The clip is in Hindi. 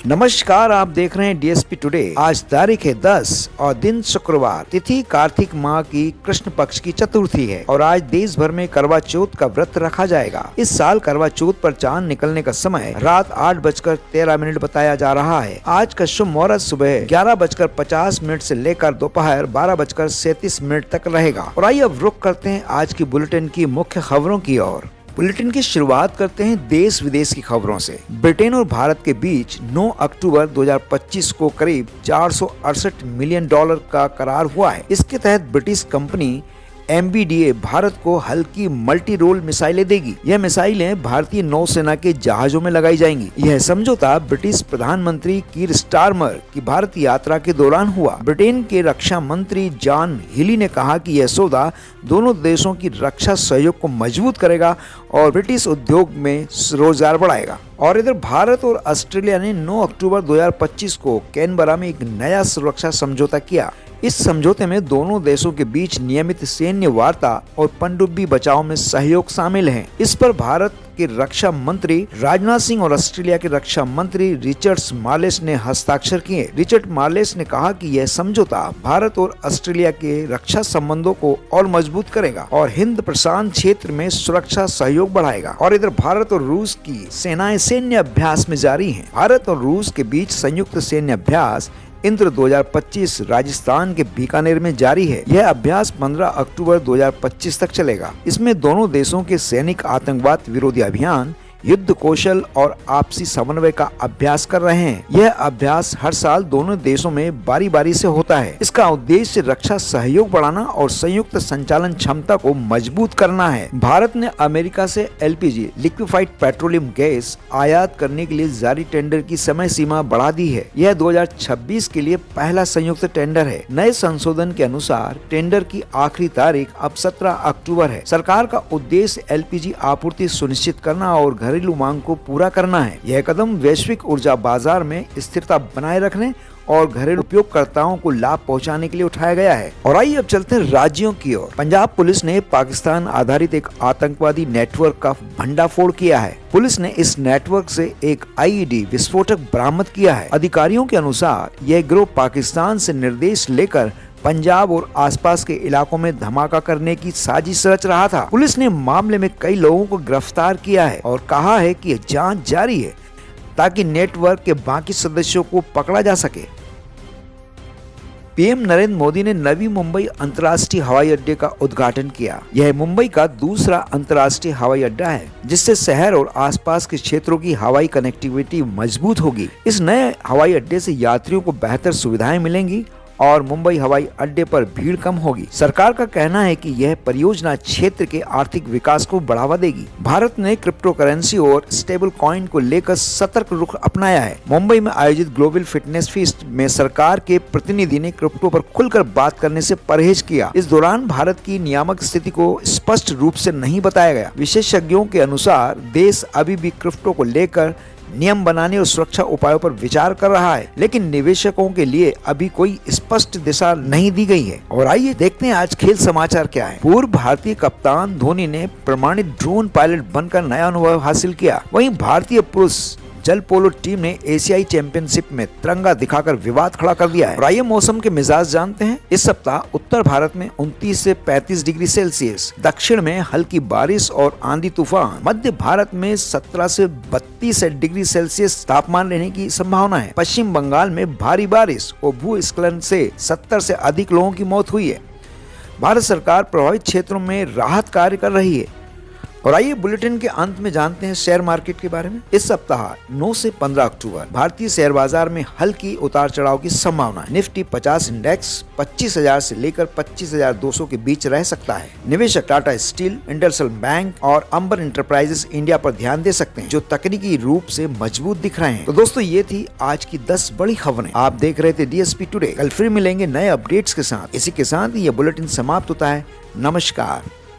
नमस्कार, आप देख रहे हैं डीएसपी टुडे। आज तारीख है 10 और दिन शुक्रवार, तिथि कार्तिक माह की कृष्ण पक्ष की चतुर्थी है और आज देश भर में करवा चौथ का व्रत रखा जाएगा। इस साल करवा चौथ पर चांद निकलने का समय रात 8:13 बताया जा रहा है। आज का शुभ मुहूर्त सुबह 11:50 से लेकर दोपहर 12:37 तक रहेगा। और आइए अब रुख करते हैं आज की बुलेटिन की मुख्य खबरों की ओर। बुलेटिन की शुरुआत करते हैं देश विदेश की खबरों से। ब्रिटेन और भारत के बीच 9 अक्टूबर 2025 को करीब $468 मिलियन का करार हुआ है। इसके तहत ब्रिटिश कंपनी MBDA भारत को हल्की मल्टी रोल मिसाइलें देगी। यह मिसाइलें भारतीय नौसेना के जहाजों में लगाई जाएंगी। यह समझौता ब्रिटिश प्रधानमंत्री कीर स्टारमर की भारत यात्रा के दौरान हुआ। ब्रिटेन के रक्षा मंत्री जॉन हेली ने कहा कि यह सौदा दोनों देशों की रक्षा सहयोग को मजबूत करेगा और ब्रिटिश उद्योग में रोजगार बढ़ाएगा। और इधर भारत और ऑस्ट्रेलिया ने 9 अक्टूबर 2025 को कैनबरा में एक नया सुरक्षा समझौता किया। इस समझौते में दोनों देशों के बीच नियमित सैन्य वार्ता और पनडुब्बी बचाव में सहयोग शामिल है। इस पर भारत के रक्षा मंत्री राजनाथ सिंह और ऑस्ट्रेलिया के रक्षा मंत्री रिचर्ड मार्लेस ने हस्ताक्षर किए। रिचर्ड मार्लेस ने कहा कि यह समझौता भारत और ऑस्ट्रेलिया के रक्षा संबंधों को और मजबूत करेगा और हिंद प्रशांत क्षेत्र में सुरक्षा सहयोग बढ़ाएगा। और इधर भारत और रूस की सेनाएं सैन्य अभ्यास में जारी हैं। भारत और रूस के बीच संयुक्त सैन्य अभ्यास इंद्र 2025 राजस्थान के बीकानेर में जारी है। यह अभ्यास 15 अक्टूबर 2025 तक चलेगा। इसमें दोनों देशों के सैनिक आतंकवाद विरोधी अभियान, युद्ध कौशल और आपसी समन्वय का अभ्यास कर रहे हैं। यह अभ्यास हर साल दोनों देशों में बारी बारी से होता है। इसका उद्देश्य रक्षा सहयोग बढ़ाना और संयुक्त संचालन क्षमता को मजबूत करना है। भारत ने अमेरिका से LPG लिक्विफाइड पेट्रोलियम गैस आयात करने के लिए जारी टेंडर की समय सीमा बढ़ा दी है। यह 2026 के लिए पहला संयुक्त टेंडर है। नए संशोधन के अनुसार टेंडर की आखिरी तारीख अब 17 अक्टूबर है। सरकार का उद्देश्य LPG आपूर्ति सुनिश्चित करना और घरेलू मांग को पूरा करना है। यह कदम वैश्विक ऊर्जा बाजार में स्थिरता बनाए रखने और घरेलू उपयोगकर्ताओं को लाभ पहुंचाने के लिए उठाया गया है। और आइए अब चलते हैं राज्यों की ओर। पंजाब पुलिस ने पाकिस्तान आधारित एक आतंकवादी नेटवर्क का भंडाफोड़ किया है। पुलिस ने इस नेटवर्क से एक IED विस्फोटक बरामद किया है। अधिकारियों के अनुसार यह गिरोह पाकिस्तान से निर्देश लेकर पंजाब और आसपास के इलाकों में धमाका करने की साजिश रच रहा था। पुलिस ने मामले में कई लोगों को गिरफ्तार किया है और कहा है कि जांच जारी है ताकि नेटवर्क के बाकी सदस्यों को पकड़ा जा सके। PM नरेंद्र मोदी ने नवी मुंबई अंतर्राष्ट्रीय हवाई अड्डे का उद्घाटन किया। यह मुंबई का दूसरा अंतर्राष्ट्रीय हवाई अड्डा है जिससे शहर और आसपास के क्षेत्रों की हवाई कनेक्टिविटी मजबूत होगी। इस नए हवाई अड्डे से यात्रियों को बेहतर सुविधाएं मिलेंगी और मुंबई हवाई अड्डे पर भीड़ कम होगी। सरकार का कहना है कि यह परियोजना क्षेत्र के आर्थिक विकास को बढ़ावा देगी। भारत ने क्रिप्टो करेंसी और स्टेबल कॉइन को लेकर सतर्क रुख अपनाया है। मुंबई में आयोजित ग्लोबल फिटनेस फीस्ट में सरकार के प्रतिनिधि ने क्रिप्टो पर खुलकर बात करने से परहेज किया। इस दौरान भारत की नियामक स्थिति को स्पष्ट रूप से नहीं बताया गया। विशेषज्ञों के अनुसार देश अभी भी क्रिप्टो को लेकर नियम बनाने और सुरक्षा उपायों पर विचार कर रहा है, लेकिन निवेशकों के लिए अभी कोई स्पष्ट दिशा नहीं दी गई है। और आइए देखते हैं आज खेल समाचार क्या है। पूर्व भारतीय कप्तान धोनी ने प्रमाणित ड्रोन पायलट बनकर नया अनुभव हासिल किया। वहीं भारतीय पुरुष जल पोलो टीम ने एशियाई चैंपियनशिप में तिरंगा दिखाकर विवाद खड़ा कर दिया है। और आइए मौसम के मिजाज जानते हैं। इस सप्ताह उत्तर भारत में 29 से 35 डिग्री सेल्सियस, दक्षिण में हल्की बारिश और आंधी तूफान, मध्य भारत में 17 से 32 डिग्री सेल्सियस तापमान रहने की संभावना है। पश्चिम बंगाल में भारी बारिश और भूस्खलन से 70 से अधिक लोगों की मौत हुई है। भारत सरकार प्रभावित क्षेत्रों में राहत कार्य कर रही है। और आइए बुलेटिन के अंत में जानते हैं शेयर मार्केट के बारे में। इस सप्ताह 9 से 15 अक्टूबर भारतीय शेयर बाजार में हल्की उतार चढ़ाव की संभावना है। निफ्टी 50 इंडेक्स 25,000 से लेकर 25,200 के बीच रह सकता है। निवेशक टाटा स्टील, इंडसइंड बैंक और अंबर इंटरप्राइजेस इंडिया पर ध्यान दे सकते हैं जो तकनीकी रूप से मजबूत दिख रहे हैं। तो दोस्तों ये थी आज की 10 बड़ी खबरें। आप देख रहे थे DSP टुडे। कल फिर मिलेंगे नए अपडेट्स के साथ। इसी के साथ ये बुलेटिन समाप्त होता है। नमस्कार।